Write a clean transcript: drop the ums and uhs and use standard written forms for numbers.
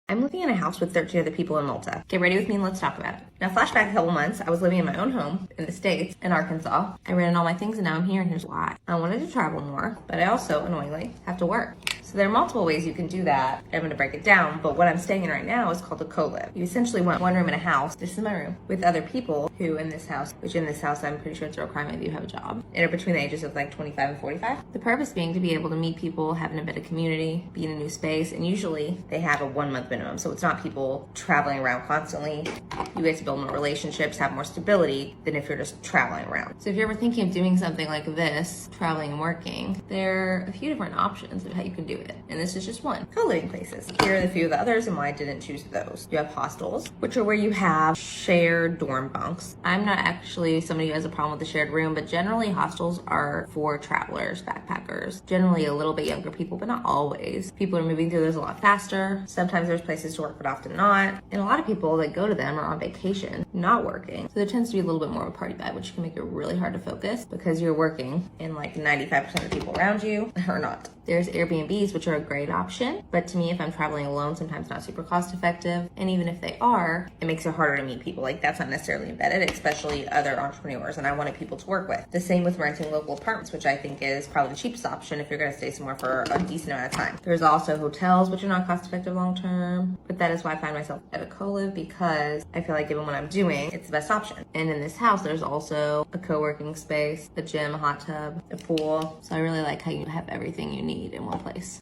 I'm living in a house with 13 other people in Malta. Get ready with me and let's talk about it. Now, flashback a couple months, I was living in my own home in the States, in Arkansas. I ran all my things and now I'm here, and here's why. I wanted to travel more, but I also, annoyingly, have to work. So there are multiple ways you can do that. I'm gonna break it down, but what I'm staying in right now is called a co-live. You essentially want one room in a house, this is my room, with other people who in this house, which in this house I'm pretty sure it's a real crime if you have a job, and are between the ages of like 25 and 45. The purpose being to be able to meet people, have a bit of community, be in a new space, and usually they have a 1 month minimum, so it's not people traveling around constantly. You get to build more relationships, have more stability than if you're just traveling around. So if you're ever thinking of doing something like this, traveling and working, there are a few different options of how you can do it. And this is just one. Co-living places. Here are the few of the others and why I didn't choose those. You have hostels, which are where you have shared dorm bunks. I'm not actually somebody who has a problem with the shared room, but generally hostels are for travelers, backpackers, generally a little bit younger people, but not always. People are moving through those a lot faster. Sometimes there's places to work, but often not. And a lot of people that go to them are on vacation, not working. So there tends to be a little bit more of a party vibe, which can make it really hard to focus because you're working and like 95% of the people around you are not. There's Airbnbs, which are a great option, but to me, if I'm traveling alone, sometimes not super cost effective. And even if they are, it makes it harder to meet people. Like that's not necessarily embedded, especially other entrepreneurs, and I wanted people to work with. The same with renting local apartments, which I think is probably the cheapest option if you're gonna stay somewhere for a decent amount of time. There's also hotels, which are not cost effective long term, but that is why I find myself at a co-live because I feel like given what I'm doing, it's the best option. And in this house, there's also a co-working space, a gym, a hot tub, a pool. So I really like how you have everything you need in one place.